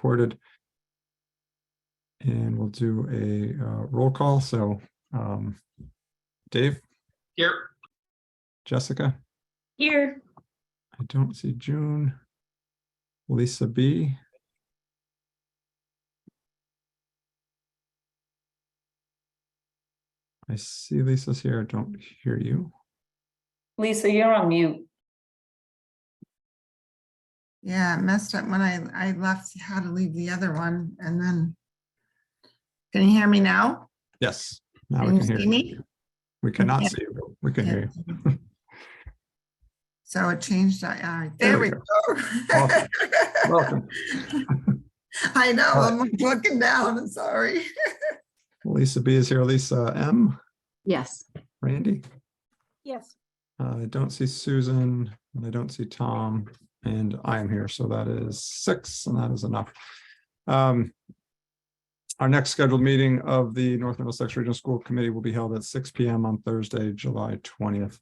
recorded. And we'll do a roll call. So Dave? Here. Jessica? Here. I don't see June. Lisa B? I see Lisa's here. I don't hear you. Lisa, you're on mute. Yeah, it messed up when I left how to leave the other one, and then can you hear me now? Yes, now Can we you can hear see you. me? We cannot Yeah. see you, but we can hear you. So it changed. There we go. Welcome. Welcome. I know, All I'm like looking down, I'm sorry. Lisa B is here. Lisa M? Yes. Randy? Yes. I don't see Susan, and I don't see Tom, and I am here, so that is 6, and that is enough. Our next scheduled meeting of the North Middlesex Regional School Committee will be held at 6 p.m. on Thursday, July 20th.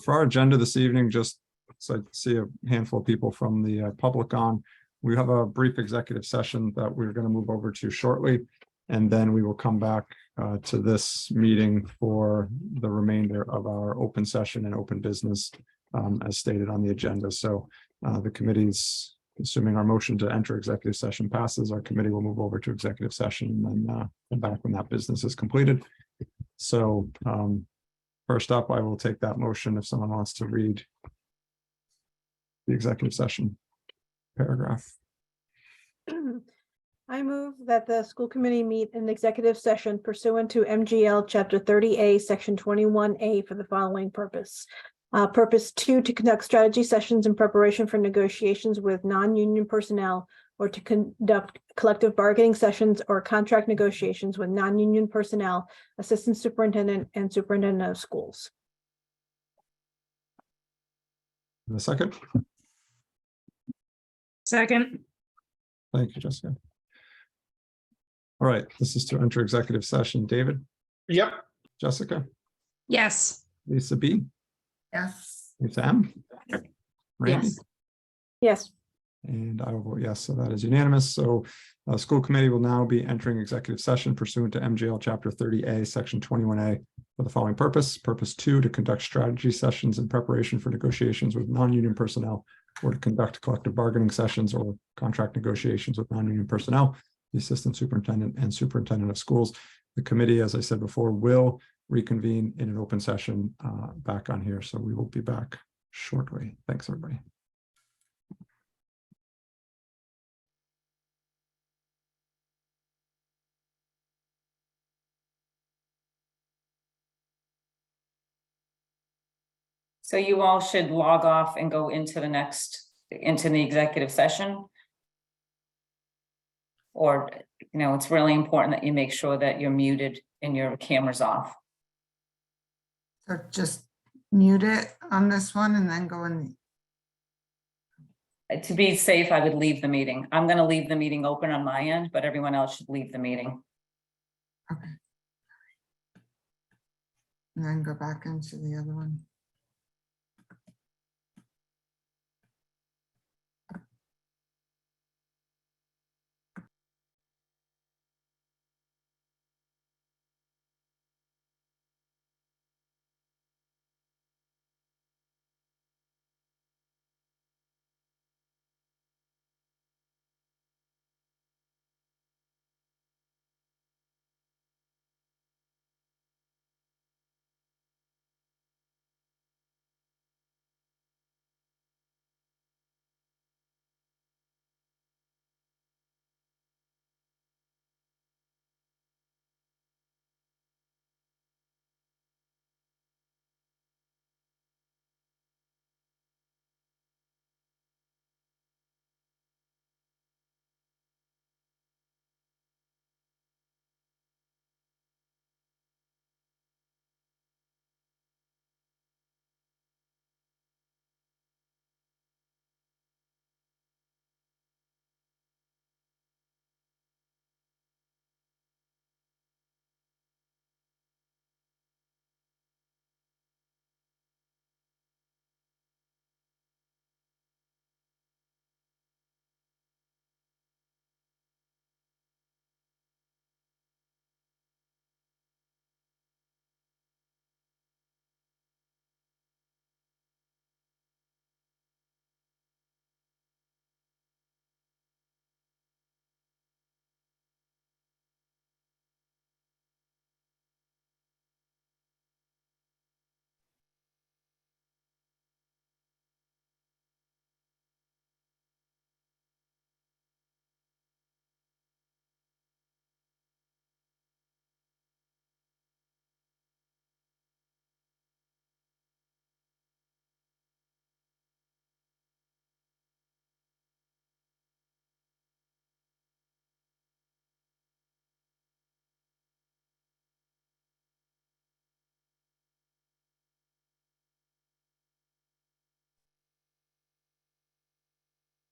For our agenda this evening, just so I see a handful of people from the public on, we have a brief executive session that we're going to move over to shortly, and then we will come back to this meeting for the remainder of our open session and open business as stated on the agenda. So the committee's, assuming our motion to enter executive session passes, our committee will move over to executive session and then come back when that business is completed. So first up, I will take that motion if someone wants to read the executive session paragraph. I move that the school committee meet in executive session pursuant to MGL Chapter 30A, Section 21A for the following purpose. Purpose 2, to conduct strategy sessions in preparation for negotiations with non-union personnel or to conduct collective bargaining sessions or contract negotiations with non-union personnel, assistant superintendent, and superintendent of schools. In a second. Second. Thank you, Jessica. All right, this is to enter executive session. David? Yep. Jessica? Yes. Lisa B? Yes. Lisa M? Randy? Yes. Yes. And I will vote yes, so that is unanimous. So school committee will now be entering executive session pursuant to MGL Chapter 30A, Section 21A for the following purpose. Purpose 2, to conduct strategy sessions in preparation for negotiations with non-union personnel or to conduct collective bargaining sessions or contract negotiations with non-union personnel, the assistant superintendent and superintendent of schools. The committee, as I said before, will reconvene in an open session back on here. So we will be back shortly. Thanks, everybody. So you all should log off and go into the executive session. Or, it's really important that you make sure that you're muted and your camera's off. So just mute it on this one and then go in. To be safe, I would leave the meeting. I'm going to leave the meeting open on my end, but everyone else should leave the meeting. Okay. And then go back into the other one.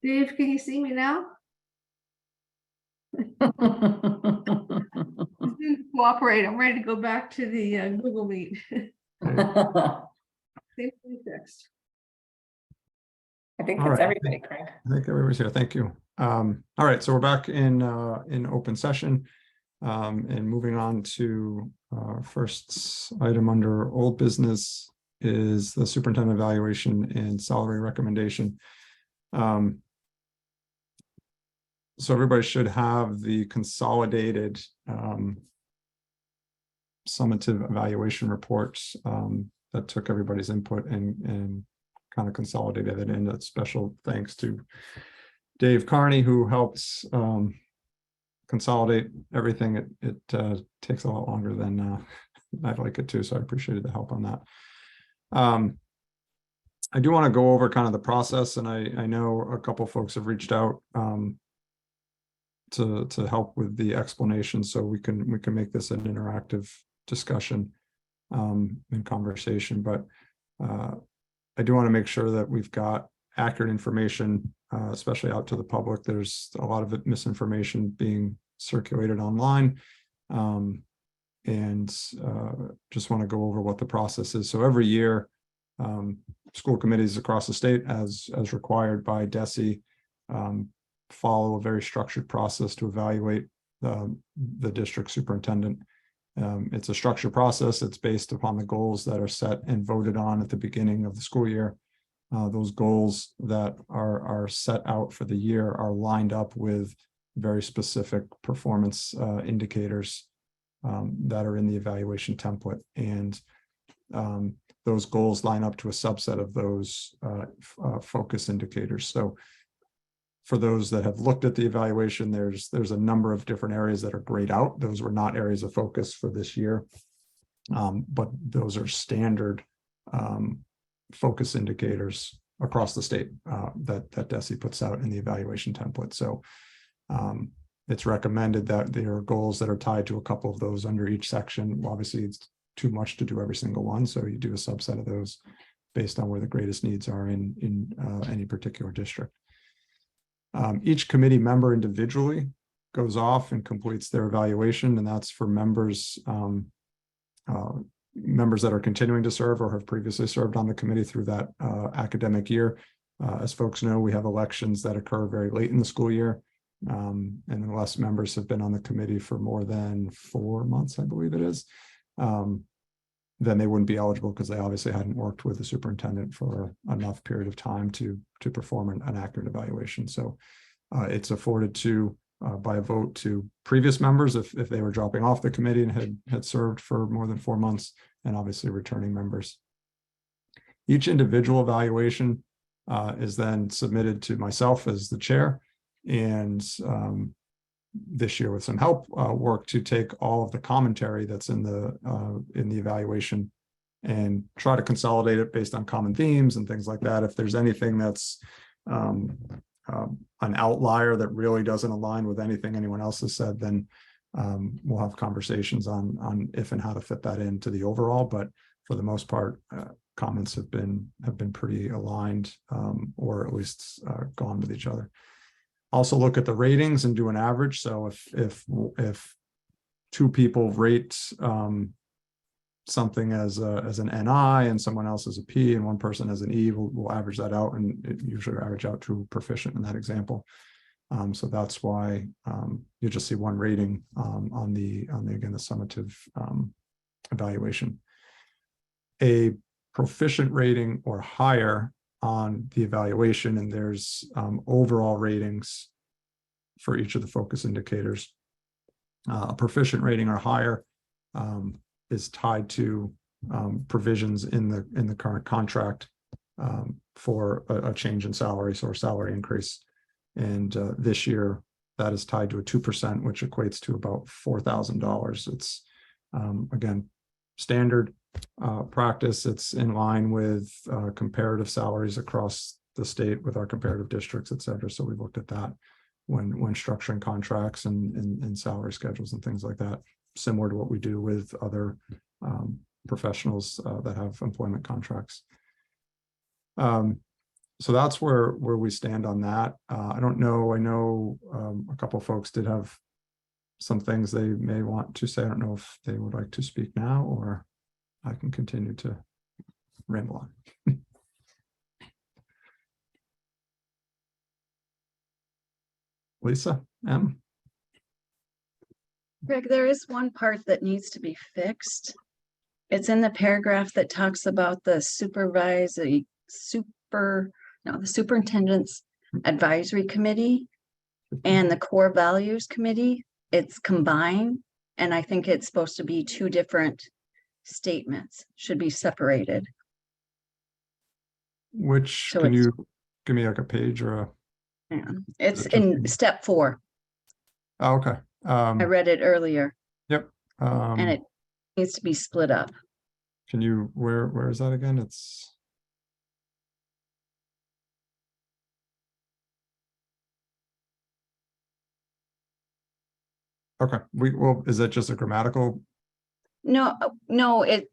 Dave, can you see me now? Cooperate. I'm ready to go back to the Google Meet. I Seems to be fixed. think All that's right. everybody, Craig. I think everybody's here. Thank you. All right, so we're back in open session. And moving on to first item under old business is the superintendent evaluation and salary recommendation. So everybody should have the consolidated summative evaluation reports that took everybody's input and kind of consolidated it in. A special thanks to Dave Carney, who helps consolidate everything. It takes a lot longer than I'd like it to, so I appreciated the help on that. I do want to go over kind of the process, and I know a couple folks have reached out to help with the explanation, so we can make this an interactive discussion and conversation. But I do want to make sure that we've got accurate information, especially out to the public. There's a lot of misinformation being circulated online, and just want to go over what the process is. So every year, school committees across the state, as required by DESE, follow a very structured process to evaluate the district superintendent. It's a structured process. It's based upon the goals that are set and voted on at the beginning of the school year. Those goals that are set out for the year are lined up with very specific performance indicators that are in the evaluation template. And those goals line up to a subset of those focus indicators. So for those that have looked at the evaluation, there's a number of different areas that are grayed out. Those were not areas of focus for this year, but those are standard focus indicators across the state that DESE puts out in the evaluation template. So it's recommended that there are goals that are tied to a couple of those under each section. Obviously, it's too much to do every single one, so you do a subset of those based on where the greatest needs are in any particular district. Each committee member individually goes off and completes their evaluation, and that's for members that are continuing to serve or have previously served on the committee through that academic year. As folks know, we have elections that occur very late in the school year, and unless members have been on the committee for more than 4 months, I believe it is, then they wouldn't be eligible because they obviously hadn't worked with the superintendent for enough period of time to perform an accurate evaluation. So it's afforded to by a vote to previous members if they were dropping off the committee and had served for more than 4 months, and obviously returning members. Each individual evaluation is then submitted to myself as the chair, and this year with some help, work to take all of the commentary that's in the evaluation and try to consolidate it based on common themes and things like that. If there's anything that's an outlier that really doesn't align with anything anyone else has said, then we'll have conversations on if and how to fit that into the overall. But for the most part, comments have been pretty aligned, or at least gone with each other. Also look at the ratings and do an average. So if 2 people rate something as an NI and someone else as a P and one person as an E, we'll average that out, and it usually average out to proficient in that example. So that's why you just see one rating on the again the summative evaluation. A proficient rating or higher on the evaluation, and there's overall ratings for each of the focus indicators. A proficient rating or higher is tied to provisions in the current contract for a change in salary, so a salary increase. And this year that is tied to a 2%, which equates to about $4,000. It's again standard practice. It's in line with comparative salaries across the state with our comparative districts, et cetera. So we looked at that when structuring contracts and salary schedules and things like that, similar to what we do with other professionals that have employment contracts. So that's where we stand on that. I don't know, I know a couple folks did have some things they may want to say. I don't know if they would like to speak now, or I can continue to ramble on. Lisa, M? Greg, there is one part that needs to be fixed. It's in the paragraph that talks about the the superintendent's advisory committee and the core values committee. It's combined, and I think it's supposed to be two different statements, should be separated. Which, So can it's- you give me like a page or a, Yeah, it's it just in be- step 4. oh, okay. I read it earlier, Yep. and it needs to be split up. Can you, where is that again? It's. Okay, well, is that just a grammatical? No, it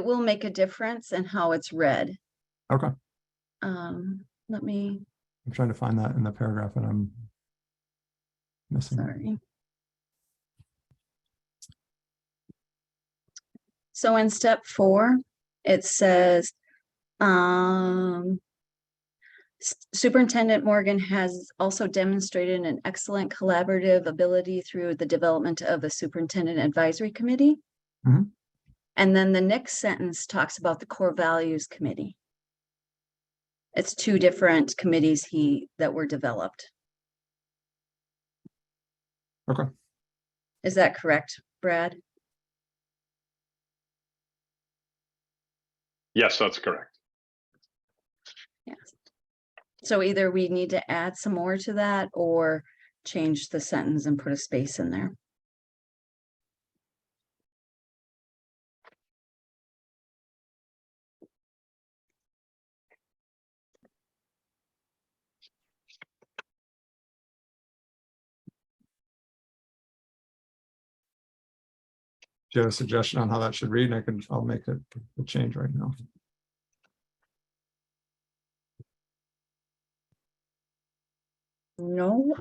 will make a difference in how it's read. Okay, Let me, I'm trying to find that in the paragraph and I'm missing. sorry. So in step 4, it says, Superintendent Morgan has also demonstrated an excellent collaborative ability through the development of the Superintendent Advisory Committee. Mhm. And then the next sentence talks about the Core Values Committee. It's 2 different committees that were developed. Okay. Is that correct, Brad? Yes, that's correct. Yes. So either we need to add some more to that or change the sentence and put a space in there. Do you have a suggestion on how that should read? I'll make a change right now. No,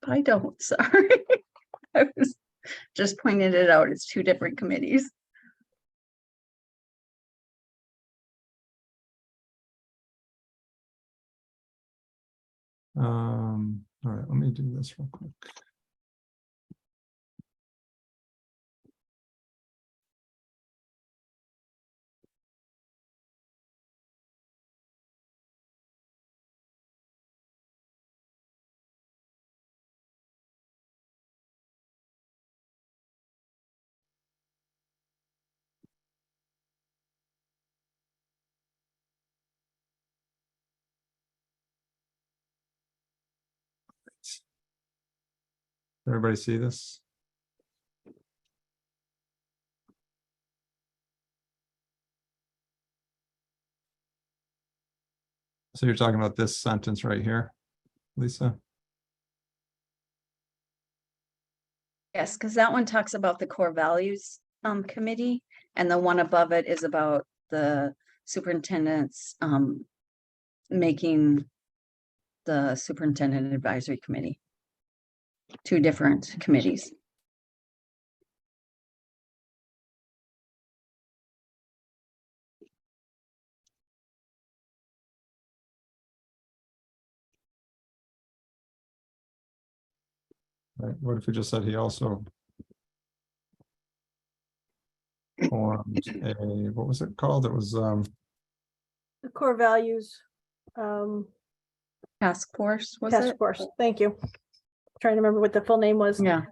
I don't, sorry. I was just pointing it out. It's 2 different committees. All right, let me do this real quick. Everybody see this? So you're talking about this sentence right here, Lisa? Yes, because that one talks about the core values committee, and the one above it is about the superintendent's making the superintendent advisory committee. 2 different committees. Right, what if we just said he also formed a, what was it called? It was, The core values. Task force, was Task it? force, thank you. Trying to remember what the full name was. Yeah,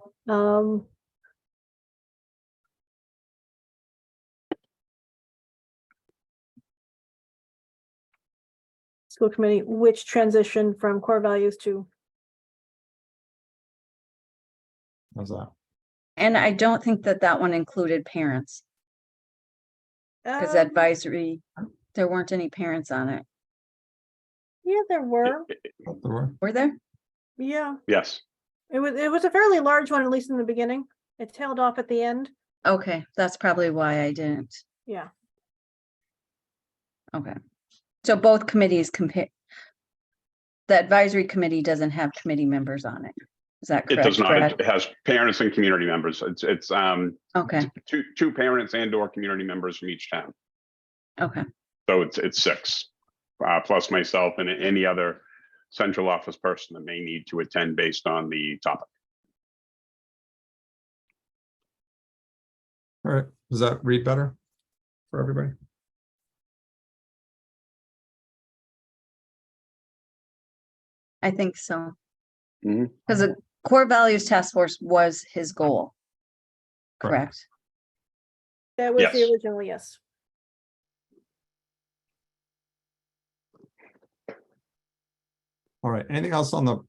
School committee, which transition from core values to, how's that? and I don't think that one included parents, because advisory, there weren't any parents on it, yeah, there were, Thought there were. were there? yeah, Yes, it was a fairly large one, at least in the beginning. It tailed off at the end, Okay, that's probably why I didn't. yeah. Okay. So both committees the advisory committee doesn't have committee members on it. Is that It correct? does not. Brad? It has parents and community members. It's Okay, two parents and or community members from each town. okay, So it's six, plus myself and any other central office person that may need to attend based on the topic. All right, does that read better for everybody? I think so. Mhm. Because the core values task force was his goal. Correct. Correct? That was the Yes. original, yes. All right, anything else on the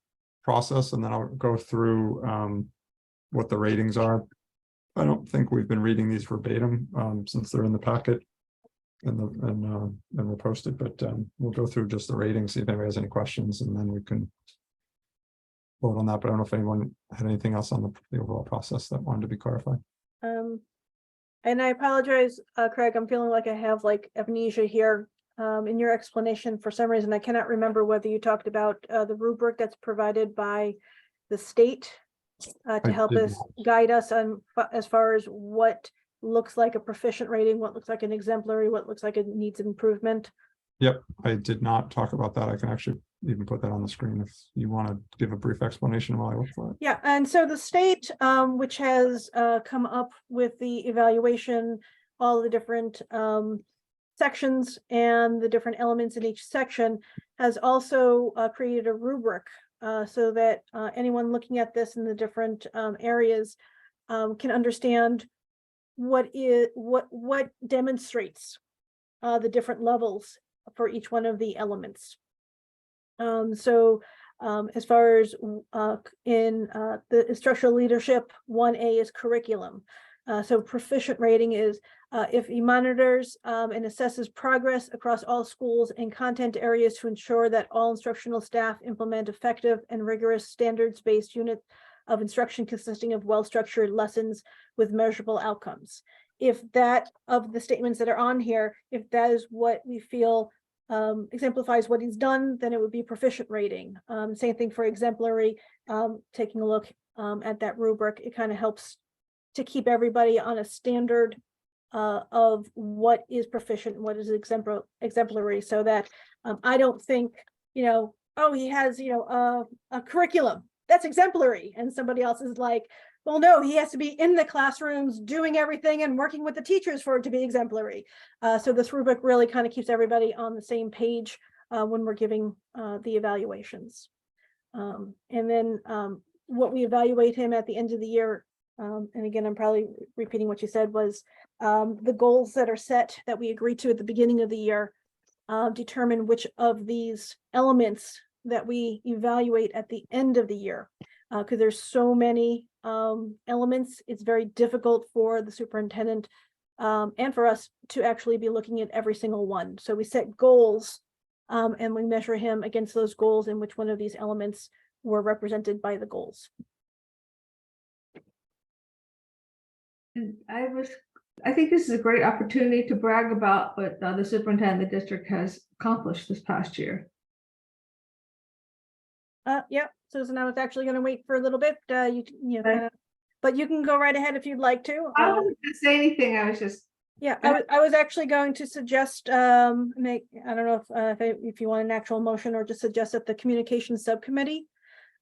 process? And then I'll go through what the ratings are. I don't think we've been reading these verbatim since they're in the packet and were posted, but we'll go through just the ratings, see if anybody has any questions, and then we can vote on that. But I don't know if anyone had anything else on the overall process that wanted to be clarified. And I apologize, Craig, I'm feeling like I have like amnesia here. In your explanation, for some reason, I cannot remember whether you talked about the rubric that's provided by the state to I help did us, guide us on as far as what looks like a proficient rating, what looks like an exemplary, what looks like it needs improvement. Yep, I did not talk about that. I can actually even put that on the screen if you want to give a brief explanation while I look for it. Yeah, and so the state, which has come up with the evaluation, all the different sections and the different elements in each section, has also created a rubric so that anyone looking at this in the different areas can understand what demonstrates the different levels for each one of the elements. As far as in the instructional leadership, 1A is curriculum. So proficient rating is if he monitors and assesses progress across all schools and content areas to ensure that all instructional staff implement effective and rigorous standards-based unit of instruction consisting of well-structured lessons with measurable outcomes. If that, of the statements that are on here, if that is what we feel exemplifies what he's done, then it would be proficient rating. Same thing for exemplary. Taking a look at that rubric, it kind of helps to keep everybody on a standard of what is proficient and what is exemplary, so that I don't think, oh, he has, a curriculum that's exemplary, and somebody else is like, well, no, he has to be in the classrooms doing everything and working with the teachers for it to be exemplary. So this rubric really kind of keeps everybody on the same page when we're giving the evaluations. And then what we evaluate him at the end of the year, and again, I'm probably repeating what you said, was the goals that are set that we agreed to at the beginning of the year determine which of these elements that we evaluate at the end of the year. Because there's so many elements, it's very difficult for the superintendent and for us to actually be looking at every single one. So we set goals and we measure him against those goals and which one of these elements were represented by the goals. And I think this is a great opportunity to brag about what the superintendent of the district has accomplished this past year. Yeah, Susan, I was actually going to wait for a little bit. Okay. But you can go right ahead if you'd like to. I wasn't gonna say anything, I was just. Yeah, I was actually going to suggest, I don't know if you want an actual motion or just suggest that the communications subcommittee,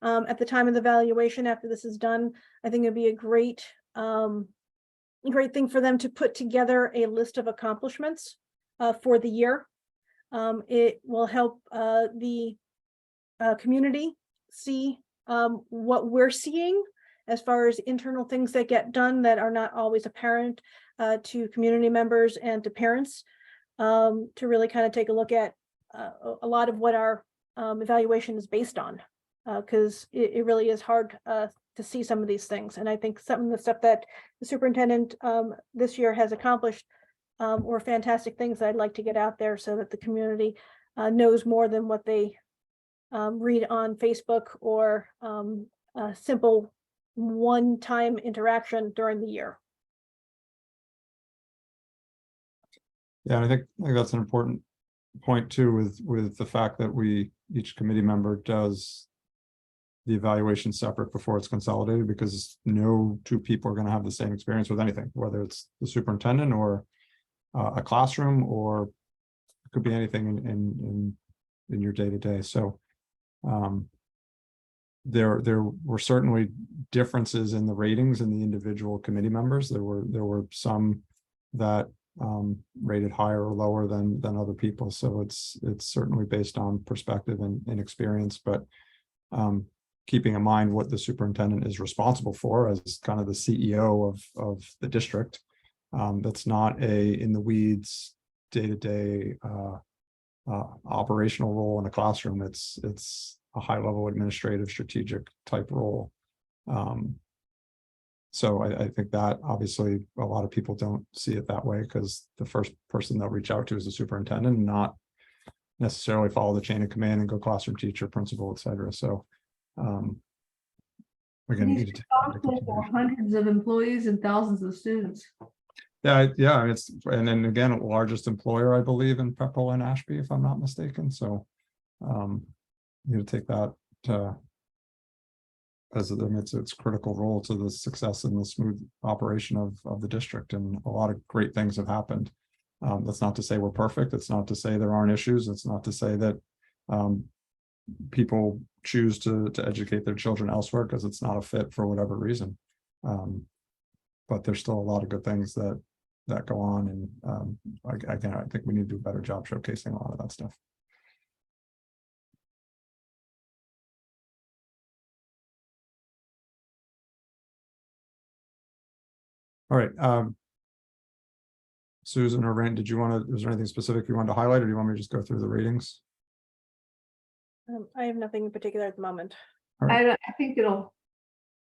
at the time of the evaluation, after this is done, I think it'd be a great thing for them to put together a list of accomplishments for the year. It will help the community see what we're seeing as far as internal things that get done that are not always apparent to community members and to parents, to really kind of take a look at a lot of what our evaluation is based on, because it really is hard to see some of these things. And I think some of the stuff that the superintendent this year has accomplished were fantastic things that I'd like to get out there so that the community knows more than what they read on Facebook or a simple one-time interaction during the year. Yeah, I think that's an important point too with the fact that each committee member does the evaluation separate before it's consolidated, because no two people are going to have the same experience with anything, whether it's the superintendent or a classroom, or it could be anything in your day-to-day. So there were certainly differences in the ratings in the individual committee members. There were some that rated higher or lower than other people. So it's certainly based on perspective and experience, but keeping in mind what the superintendent is responsible for as kind of the CEO of the district. That's not a in the weeds day-to-day operational role in a classroom. It's a high-level administrative strategic type role. So I think that obviously a lot of people don't see it that way, because the first person they'll reach out to is the superintendent, and not necessarily follow the chain of command and go classroom teacher, principal, et cetera. So again, you He's need to take that into responsible for consideration. hundreds of employees and thousands of students. Yeah, it's, and then again, largest employer, I believe, in Pepperell and Ashby, if I'm not mistaken. So you need to take that as its critical role to the success and the smooth operation of the district. And a lot of great things have happened. That's not to say we're perfect. It's not to say there aren't issues. It's not to say that people choose to educate their children elsewhere because it's not a fit for whatever reason. But there's still a lot of good things that go on. And again, I think we need to do a better job showcasing a lot of that stuff. All right. Susan or Rand, did you want to, is there anything specific you wanted to highlight, or do you want me to just go through the ratings? I have nothing in particular at the moment. All right. I think it'll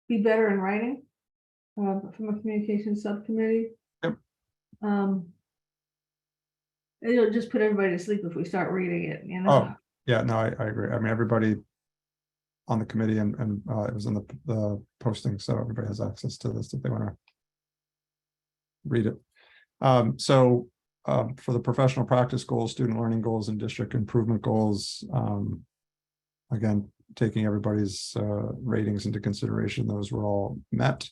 be better in writing from a communications subcommittee. Yep. It'll just put everybody to sleep if we start reading it, you know? Oh, yeah, no, I agree. I mean, everybody on the committee and it was in the posting, so everybody has access to this if they want to read it. So for the professional practice goals, student learning goals, and district improvement goals, again, taking everybody's ratings into consideration, those were all met.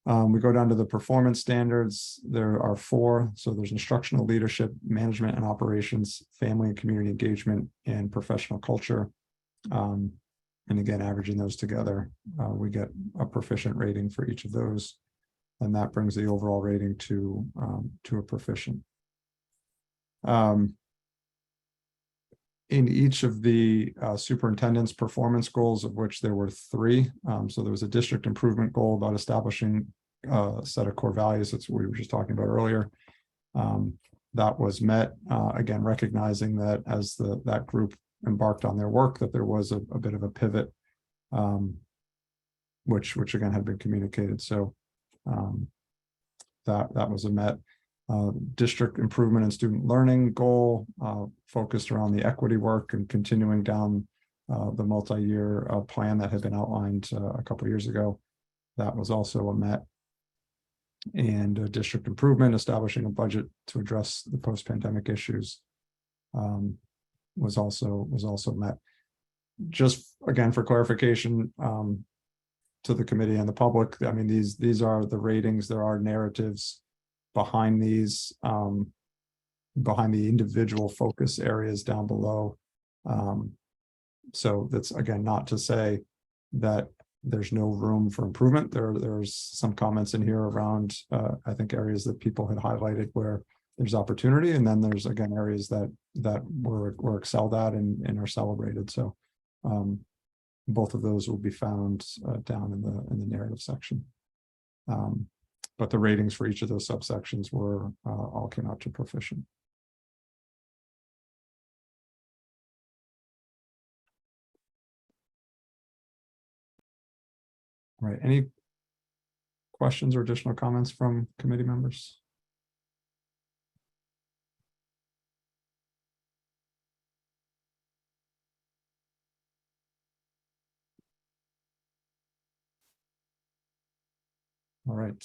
We go down to the performance standards. There are 4. So there's instructional leadership, management and operations, family and community engagement, and professional culture. And again, averaging those together, we get a proficient rating for each of those. And that brings the overall rating to a proficient. In each of the superintendent's performance goals, of which there were 3. So there was a district improvement goal about establishing a set of core values. That's what we were just talking about earlier. That was met, again, recognizing that as that group embarked on their work, that there was a bit of a pivot, which again had been communicated. So that was a met. District improvement and student learning goal focused around the equity work and continuing down the multi-year plan that had been outlined a couple of years ago. That was also a met. And district improvement, establishing a budget to address the post-pandemic issues, was also met. Just again for clarification to the committee and the public, I mean, these are the ratings. There are narratives behind these, behind the individual focus areas down below. So that's again not to say that there's no room for improvement. There's some comments in here around I think areas that people had highlighted where there's opportunity, and then there's again areas that were excelled at and are celebrated. So both of those will be found down in the narrative section. But the ratings for each of those subsections were all came out to proficient. All right, any questions or additional comments from committee members? All right.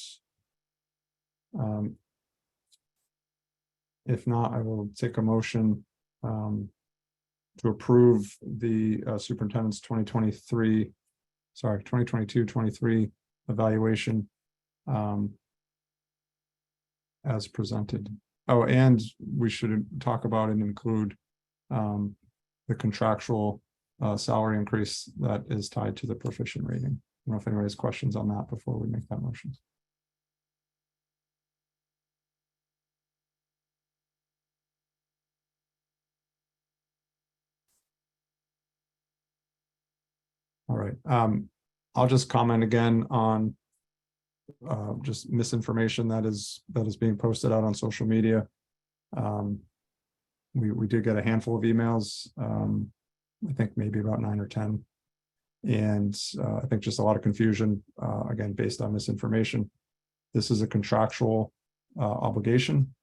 If not, I will take a motion to approve the superintendent's 2022-23 evaluation as presented. Oh, and we should talk about and include the contractual salary increase that is tied to the proficient rating. I don't know if anybody has questions on that before we make that motion. All right, I'll just comment again on just misinformation that is being posted out on social media. We did get a handful of emails, I think maybe about 9 or 10. And I think just a lot of confusion, again, based on misinformation. This is a contractual obligation.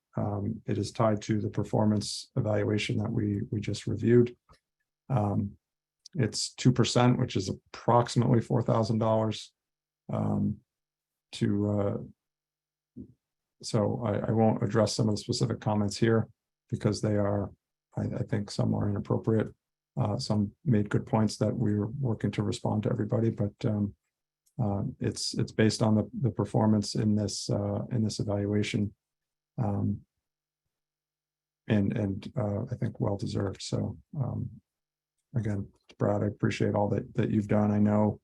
It is tied to the performance evaluation that we just reviewed. It's 2%, which is approximately $4,000. So I won't address some of the specific comments here because they are, I think some are inappropriate. Some made good points that we're working to respond to everybody, but it's based on the performance in this evaluation, and I think well deserved. So again, Brad, I appreciate all that you've done. I know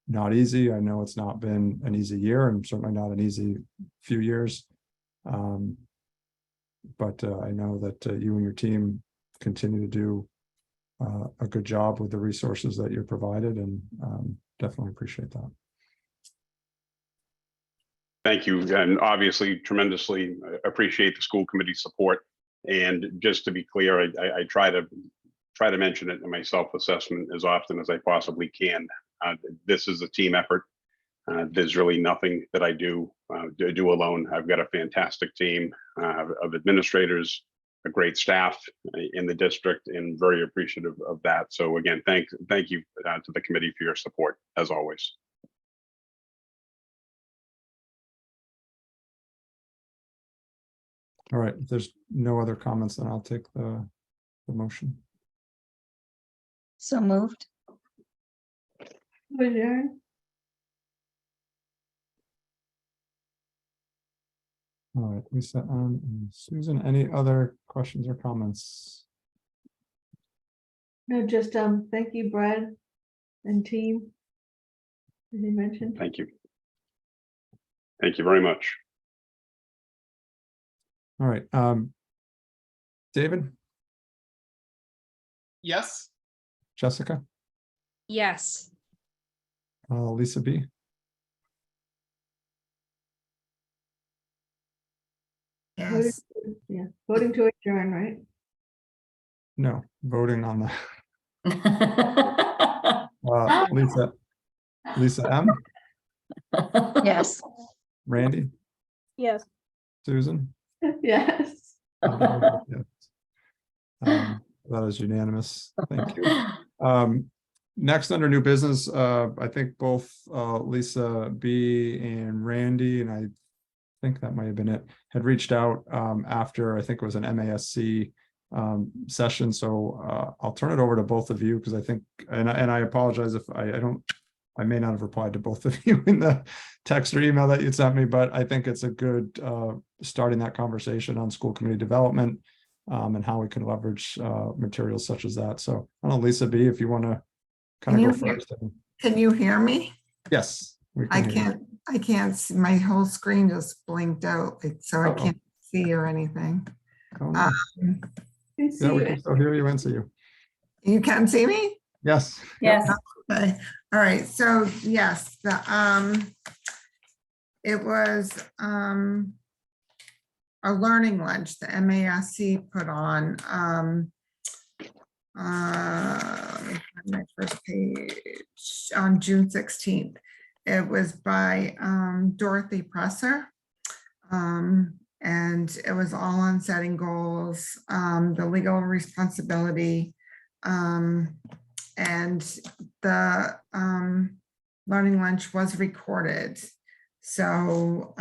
not easy. I know it's not been an easy year, and certainly not an easy few years. But I know that you and your team continue to do a good job with the resources that you're provided, and definitely appreciate that. Thank you, and obviously tremendously appreciate the school committee support. And just to be clear, I try to mention it in my self-assessment as often as I possibly can. This is a team effort. There's really nothing that I do alone. I've got a fantastic team of administrators, a great staff in the district, and very appreciative of that. So again, thank you to the committee for your support, as always. All right, if there's no other comments, then I'll take the motion. So moved. Adjourn. All right, Lisa and Susan, any other questions or comments? No, just thank you, Brad and team, as you mentioned. Thank you. Thank you very much. All right, David, Yes. Jessica, Yes. Lisa B. Yes, Yeah, voting to adjourn, right? No, voting on the Lisa M, Yes. Randy, Yes. Susan. Yes. Yes. That is unanimous. Thank you. Next, under new business, I think both Lisa B and Randy, and I think that might have been it, had reached out after, I think it was an MASC session. So I'll turn it over to both of you because I think, and I apologize if I may not have replied to both of you in the text or email that you sent me, but I think it's a good starting that conversation on school community development and how we can leverage materials such as that. So I don't know, Lisa B, if you want to kind of go first. can you hear me? Yes. I can't see, my whole screen just blinked out, like, so I Uh-oh. can't see or anything. Oh, no. Yeah, we can still hear you and see you. You can see me? Yes. Yes. Okay, all right, so yes, it was a learning lunch the MASC put on. Let me find my first page, on June 16th. It was by Dorothy Presser. And it was all on setting goals, the legal responsibility, and the learning lunch was recorded. So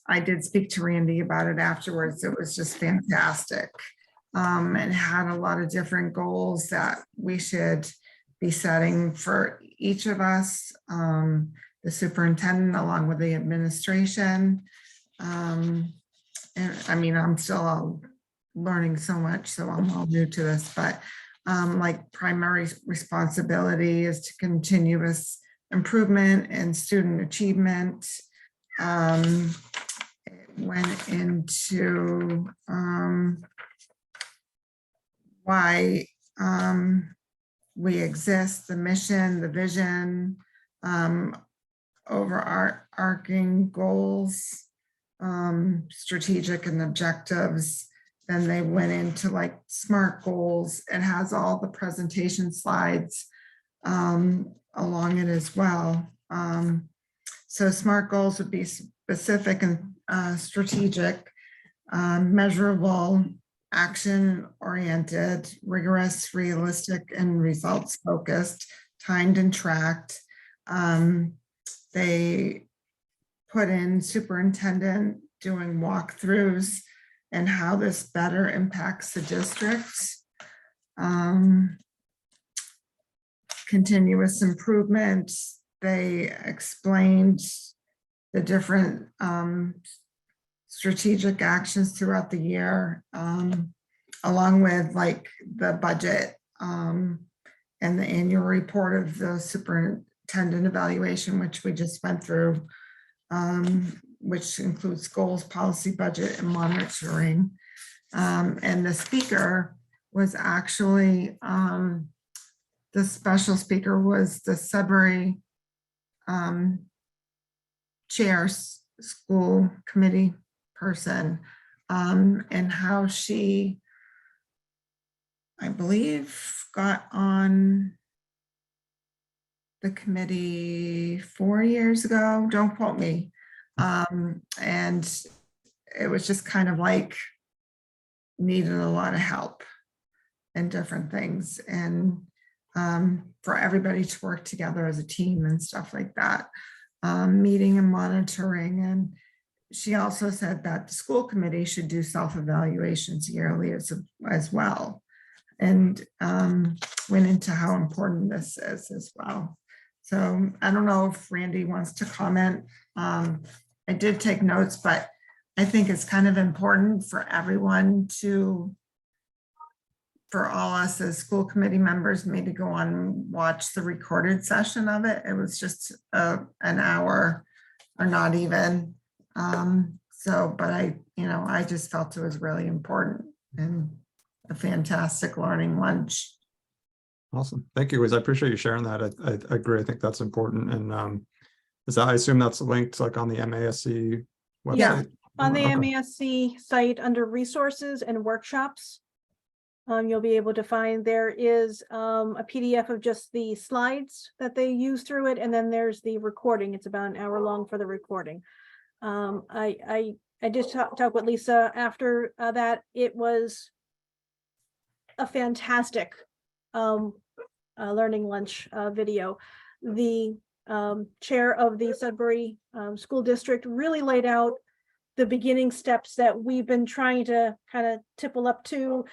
I did speak to Randy about it afterwards. It was just fantastic. And had a lot of different goals that we should be setting for each of us, the superintendent along with the administration. And I mean, I'm still learning so much, so I'm all new to this, but like primary responsibility is to continuous improvement and student achievement. It went into why we exist, the mission, the vision, overarching goals, strategic and objectives. Then they went into like SMART goals. It has all the presentation slides along it as well. So SMART goals would be specific and strategic, measurable, action-oriented, rigorous, realistic, and results-focused, timed and tracked. They put in superintendent doing walkthroughs and how this better impacts the district. Continuous improvement. They explained the different strategic actions throughout the year, along with like the budget and the annual report of the superintendent evaluation, which we just went through, which includes goals, policy, budget, and monitoring. And the speaker was actually, the special speaker was the Sudbury chair school committee person, and how she, I believe, got on the committee 4 years ago, don't quote me. And it was just kind of like needed a lot of help and different things, and for everybody to work together as a team and stuff like that, meeting and monitoring. And she also said that the school committee should do self-evaluations yearly as well, and went into how important this is as well. So I don't know if Randy wants to comment. I did take notes, but I think it's kind of important for everyone to, for all us as school committee members, maybe go on and watch the recorded session of it. It was just an hour or not even. So, but I just felt it was really important and a fantastic learning lunch. Awesome. Thank you, Liz. I appreciate you sharing that. I agree. I think that's important. And I assume that's linked like on the MASC website? Yeah, on the Okay. MASC site under resources and workshops. You'll be able to find there is a PDF of just the slides that they use through it, and then there's the recording. It's about an hour long for the recording. I did talk with Lisa after that. It was a fantastic learning lunch video. The chair of the Sudbury School District really laid out the beginning steps that we've been trying to kind of tipple up to,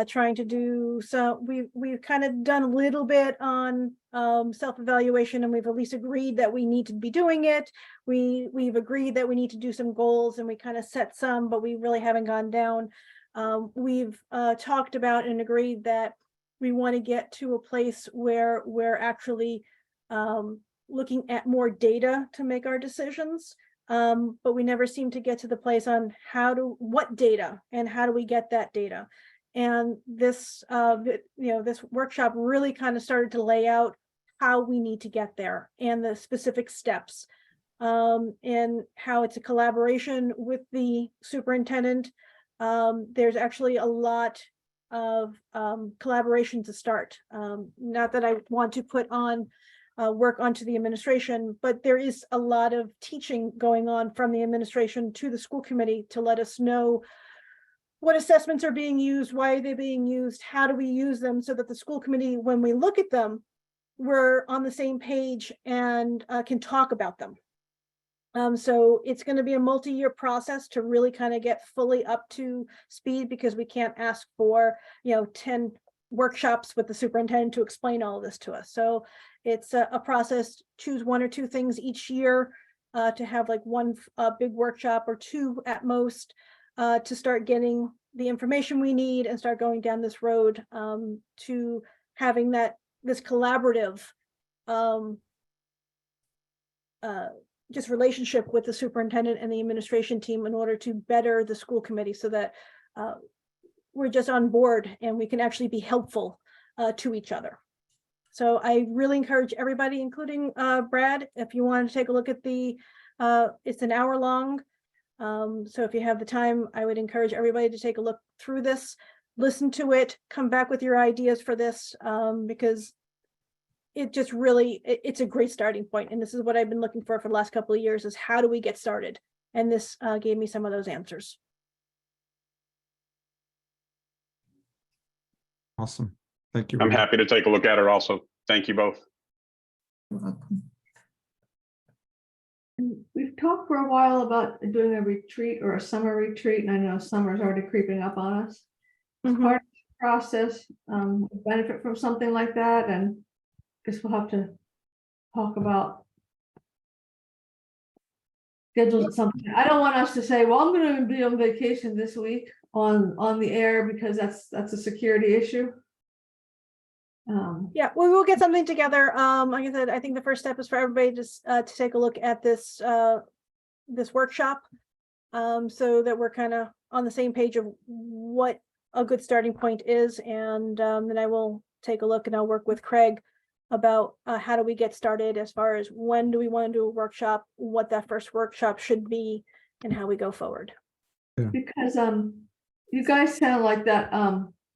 trying to do. So we've kind of done a little bit on self-evaluation, and we've at least agreed that we need to be doing it. We've agreed that we need to do some goals, and we kind of set some, but we really haven't gone down. We've talked about and agreed that we want to get to a place where we're actually looking at more data to make our decisions. But we never seem to get to the place on what data and how do we get that data. And this, this workshop really kind of started to lay out how we need to get there and the specific steps, and how it's a collaboration with the superintendent. There's actually a lot of collaboration to start. Not that I want to put on work onto the administration, but there is a lot of teaching going on from the administration to the school committee to let us know what assessments are being used, why are they being used, how do we use them, so that the school committee, when we look at them, we're on the same page and can talk about them. So it's going to be a multi-year process to really kind of get fully up to speed, because we can't ask for, 10 workshops with the superintendent to explain all of this to us. So it's a process, choose 1 or 2 things each year to have like one big workshop or 2 at most to start getting the information we need and start going down this road to having this collaborative just relationship with the superintendent and the administration team in order to better the school committee, so that we're just on board and we can actually be helpful to each other. So I really encourage everybody, including Brad, if you want to take a look at it's an hour long. So if you have the time, I would encourage everybody to take a look through this, listen to it, come back with your ideas for this, because it just really, it's a great starting point. And this is what I've been looking for the last couple of years, is how do we get started? And this gave me some of those answers. Awesome. Thank you. I'm Rita. happy to take a look at it also. Thank you both. You're welcome. And we've talked for a while about doing a retreat or a summer retreat, and I know summer's already creeping up on us. Mhm. Part of the process, benefit from something like that, and I guess we'll have to talk about schedules at something. I don't want us to say, well, I'm going to be on vacation this week on the air, because that's a security issue. Yeah, we will get something together. Like I said, I think the first step is for everybody just to take a look at this workshop, so that we're kind of on the same page of what a good starting point is. And then I will take a look and I'll work with Craig about how do we get started, as far as when do we want to do a workshop, what that first workshop should be, and how we go forward. Because you guys sound like that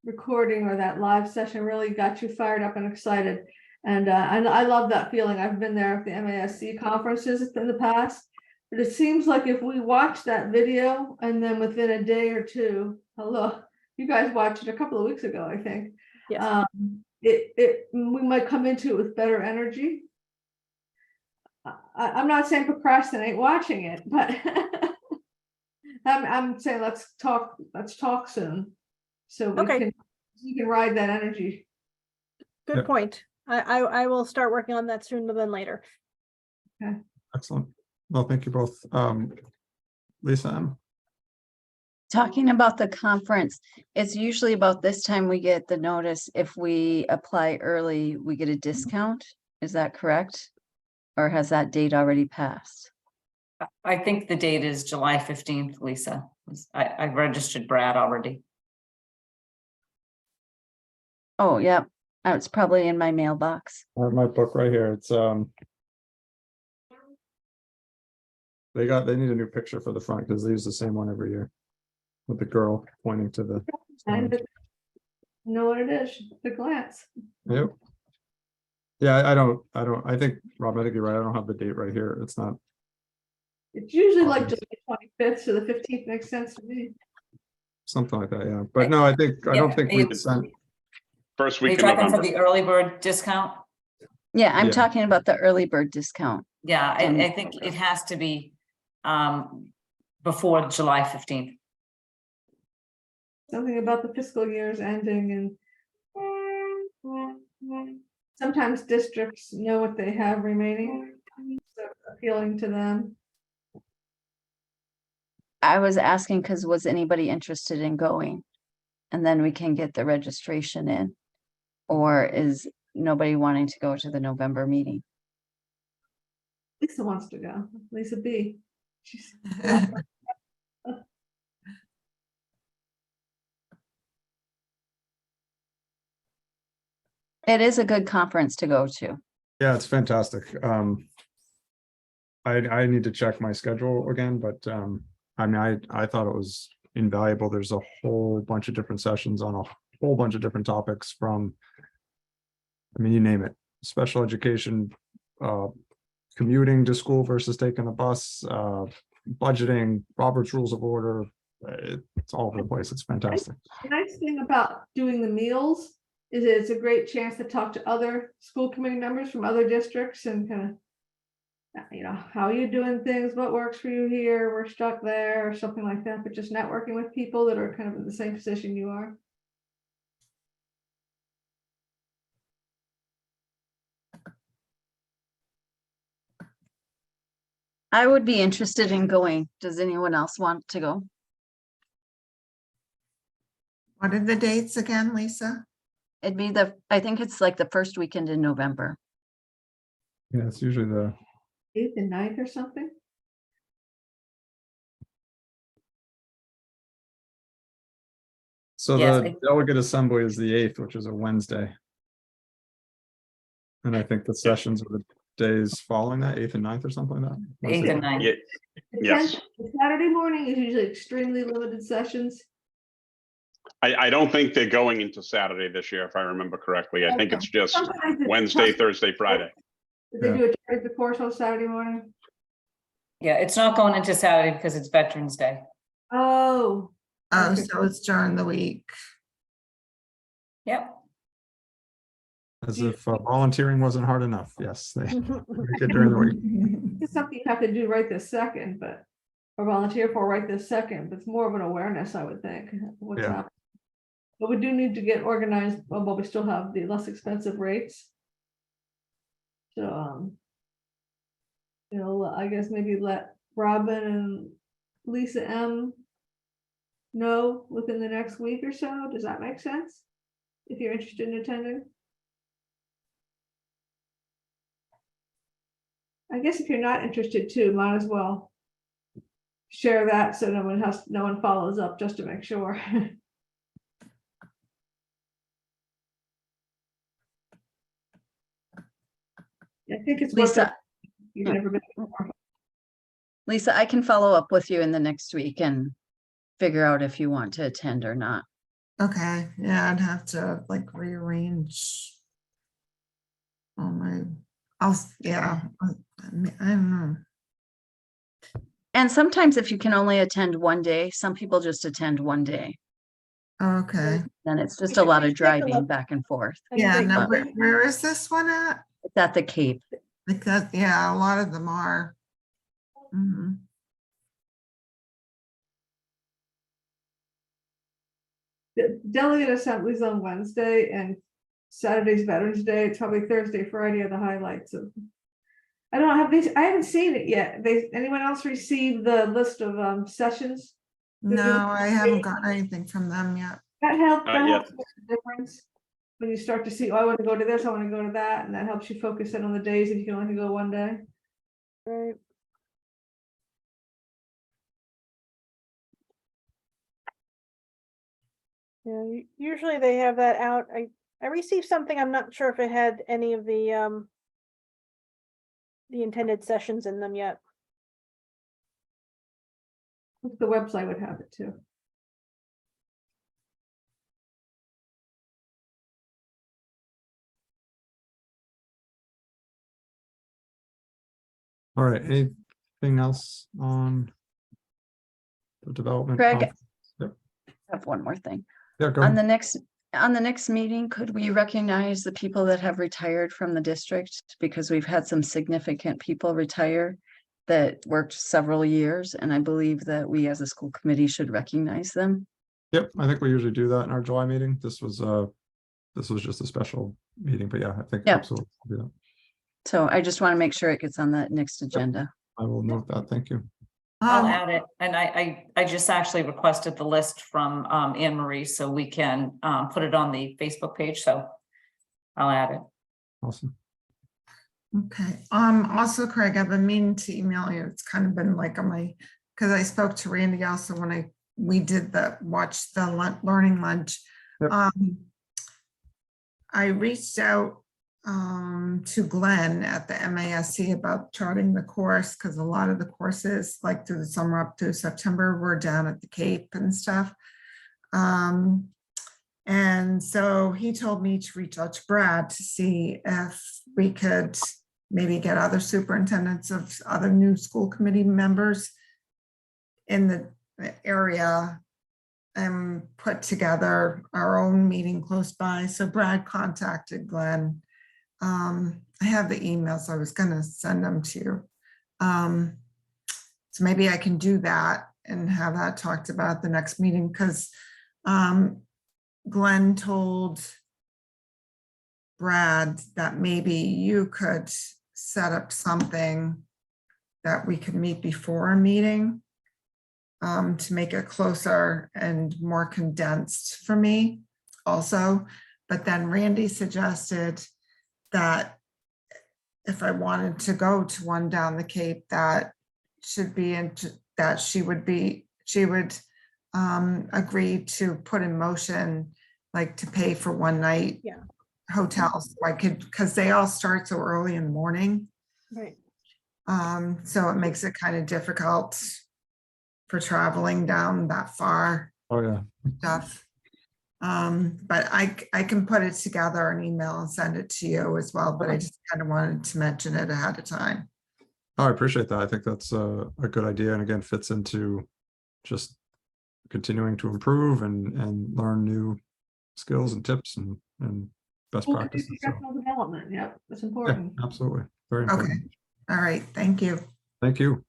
recording or that live session really got you fired up and excited, and I love that feeling. I've been there at the NMRSD conferences in the past, but it seems like if we watch that video and then within a day or two, hello, you guys watched it a couple of weeks ago, I think. Yes. We might come into it with better energy. I'm not saying procrastinate watching it, but I'm saying let's talk soon, so we Okay. can ride that energy. Good Yep. point. I will start working on that sooner than later. Excellent. Well, thank you both. Lisa M. Talking about the conference, it's usually about this time we get the notice. If we apply early, we get a discount. Is that correct? Or has that date already passed? I think the date is July 15th, Lisa. I registered Brad already. Oh, yeah. It's probably in my mailbox. I have my book right here. It's they need a new picture for the front because they use the same one every year with the girl pointing to the. And know what it is at a glance. Yep. Yeah, I think Rob, I think you're right. I don't have the date right here. It's not. It's usually like just the 25th, so the 15th makes sense to me. Something like that, yeah. But no, I don't think we sent. First Are you week of talking for November. the early bird discount? Yeah, I'm Yeah. talking about the early bird discount. Yeah, I think it has to be before July 15th. Something about the fiscal years ending, and sometimes districts know what they have remaining, so appealing to them. I was asking because was anybody interested in going? And then we can get the registration in. Or is nobody wanting to go to the November meeting? Lisa wants to go. Lisa B. She's It is a good conference to go to. Yeah, it's fantastic. I need to check my schedule again, but I mean, I thought it was invaluable. There's a whole bunch of different sessions on a whole bunch of different topics from, I mean, you name it, special education, commuting to school versus taking the bus, budgeting, Robert's Rules of Order. It's all over the place. It's fantastic. The nice thing about doing the meals is it's a great chance to talk to other school committee members from other districts and kind of you know, how are you doing things? What works for you here? We're stuck there or something like that, but just networking with people that are kind of in the same position you are. I would be interested in going. Does anyone else want to go? What are the dates again, Lisa? It'd be I think it's like the first weekend in November. Yeah, it's usually the, 8th and 9th or something. so Yes, the delegate assembly is the 8th, which is a Wednesday. And I think the sessions are the days following that, 8th and 9th or something like that. 8th Wednesday. and 9th. Yeah, The Yes. 10th, the Saturday morning is usually extremely limited sessions. I don't think they're going into Saturday this year, if I remember correctly. I think it's just Sometimes it's Wednesday, custom- Thursday, Friday. They do a charge the course on Saturday morning. Yeah, it's not going into Saturday because it's Veterans Day. Oh, Oh, Okay. so it's during the week. Yep. As if volunteering wasn't hard enough. Yes, they make it during the week. it's something you have to do right this second, but, or volunteer for right this second, but it's more of an awareness, I would think, of what's Yeah. happening. But we do need to get organized, but we still have the less expensive rates. So, you know, I guess maybe let Robin and Lisa M know within the next week or so. Does that make sense? If you're interested in attending? I guess if you're not interested too, might as well share that so no one follows up just to make sure. I think it's worth it. Lisa, You've yeah. never been before. Lisa, I can follow up with you in the next week and figure out if you want to attend or not. Okay, yeah, I'd have to like rearrange. Oh my, yeah, I don't know. And sometimes if you can only attend one day, some people just attend one day. Okay, Then it's just We a lot should of take a driving look. back and forth. And yeah, they- now they- where is this one at? It's at the Cape. Because, yeah, a lot of them are. Mhm. The delegate assemblies on Wednesday and Saturday's Veterans Day. It's probably Thursday, Friday are the highlights of. I don't have these, I haven't seen it yet. Anyone else received the list of sessions? No, I haven't got anything from them yet. That helps, Not that yet. helps make a difference. When you start to see, oh, I want to go to this, I want to go to that, and that helps you focus in on the days if you can only go one day. Right. Yeah, usually they have that out. I received something, I'm not sure if it had any of the intended sessions in them yet. The website would have it too. All right, anything else on the development? Greg? conference? Yep. I have one more thing. Yeah, go On ahead. the next meeting, could we recognize the people that have retired from the district? Because we've had some significant people retire that worked several years, and I believe that we as a school committee should recognize them. Yep, I think we usually do that in our July meeting. This was just a special meeting, but yeah, I think Yeah. absolutely we'll do that. So I just want to make sure it gets on the next agenda. I will note that. Thank you. I'll Um, add it. And I just actually requested the list from Anne Marie so we can put it on the Facebook page. So I'll add it. Awesome. Okay, also Craig, I've been meaning to email you. It's kind of been like on my, because I spoke to Randy also when we did watch the learning lunch. Yep. I reached out to Glenn at the MASC about charting the course, because a lot of the courses like through the summer up to September were down at the Cape and stuff. And so he told me to reach out to Brad to see if we could maybe get other superintendents of other new school committee members in the area and put together our own meeting close by. So Brad contacted Glenn. I have the emails. I was going to send them to you. So maybe I can do that and have that talked about at the next meeting, because Glenn told Brad that maybe you could set up something that we could meet before a meeting to make it closer and more condensed for me also. But then Randy suggested that if I wanted to go to one down the Cape, that should be into that she would agree to put in motion, like to pay for one night Yeah. hotels. So I could, because they all start so early in the morning. Right. So it makes it kind of difficult for traveling down that far Oh, yeah. stuff. But I can put it together an email and send it to you as well, but I just kind of wanted to mention it ahead of time. Oh, I appreciate that. I think that's a good idea, and again, fits into just continuing to improve and learn new skills and tips and best School committee practices. So, professional development, yep, that's yeah, important. absolutely. Very Okay. important. All right. Thank you. Thank you.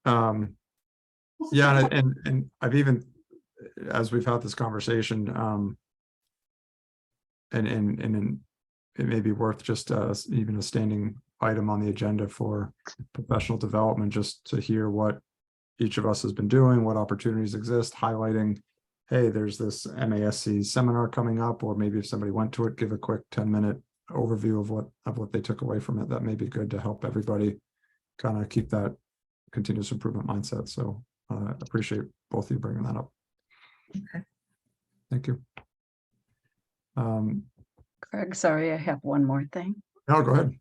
Yeah, and I've even, as we've had this conversation, and it may be worth just even a standing item on the agenda for professional development, just to hear what each of us has been doing, what opportunities exist, highlighting, hey, there's this MASC seminar coming up, or maybe if somebody went to it, give a quick 10-minute overview of what they took away from it. That may be good to help everybody kind of keep that continuous improvement mindset. So appreciate both of you bringing that up. Okay. Thank you. Craig, sorry, I have one more thing. No, go ahead.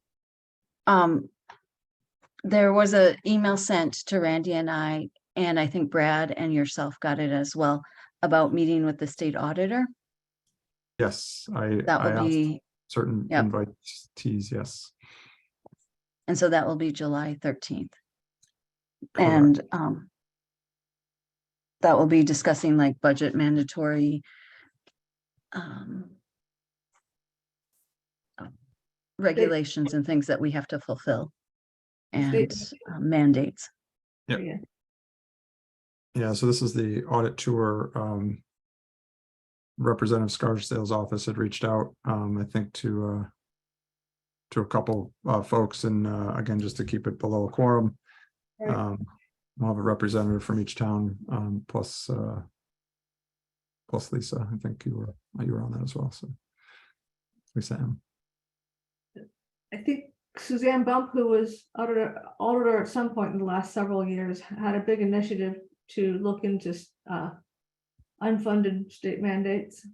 There was an email sent to Randy and I think Brad and yourself got it as well, about meeting with the state auditor. Yes, That I will asked be, certain yep. invitees. Yes. and so that will be July 13th. Correct. And that will be discussing like budget mandatory regulations and things that we have to fulfill, and mandates. Yep. Yeah. Yeah, so this is the audit tour. Representative Scarsdale's office had reached out, I think, to a couple folks, and again, just to keep it below a quorum. Right. We'll have a representative from each town, plus Lisa. I think you were on that as well. So Lisa M. I think Suzanne Bump, who was auditor at some point in the last several years, had a big initiative to look into unfunded state mandates.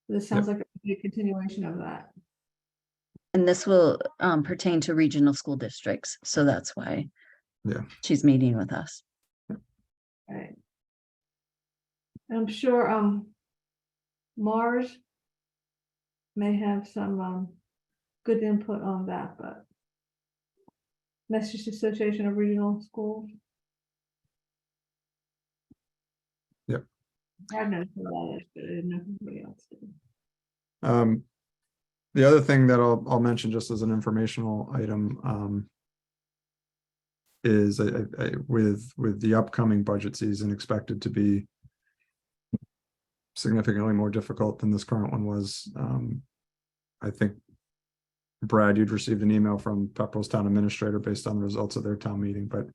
This sounds like a continuation of that. And this will pertain to regional school districts, so that's why she's meeting with us. Right. I'm sure Mars may have some good input on that, but Massachusetts Association of Regional Schools. Yep. I know who that is, but I didn't know who anybody else did. The other thing that I'll mention just as an informational item is with the upcoming budget season expected to be significantly more difficult than this current one was. I think, Brad, you'd received an email from Pepperell's town administrator based on the results of their town meeting, but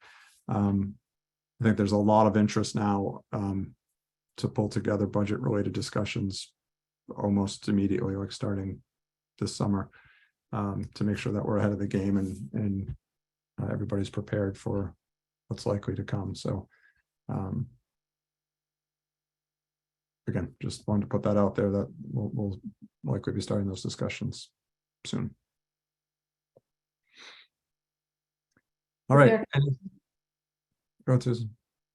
I think there's a lot of interest now to pull together budget related discussions almost immediately, like starting this summer, to make sure that we're ahead of the game and everybody's prepared for what's likely to come. So again, just wanted to put that out there that we'll likely be starting those discussions soon. All right. Go ahead, Susan.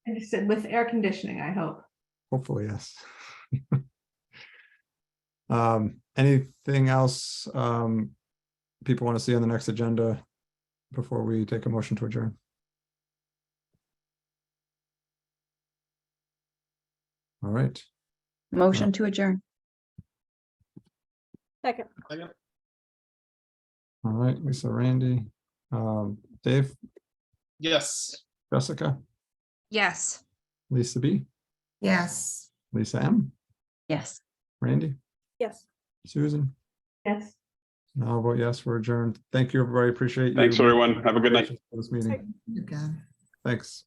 I just said with air conditioning, I hope. Hopefully, yes. Anything else people want to see on the next agenda before we take a motion to adjourn? All right. Motion to adjourn. Second. All right, Lisa, Randy, Dave, Yes. Jessica, Yes. Lisa B, Yes. Lisa M, Yes. Randy, Yes. Susan. Yes. I'll vote yes, we're adjourned. Thank you, everybody. Appreciate you. Thanks, everyone. Have a good night. For this meeting. Again. Thanks.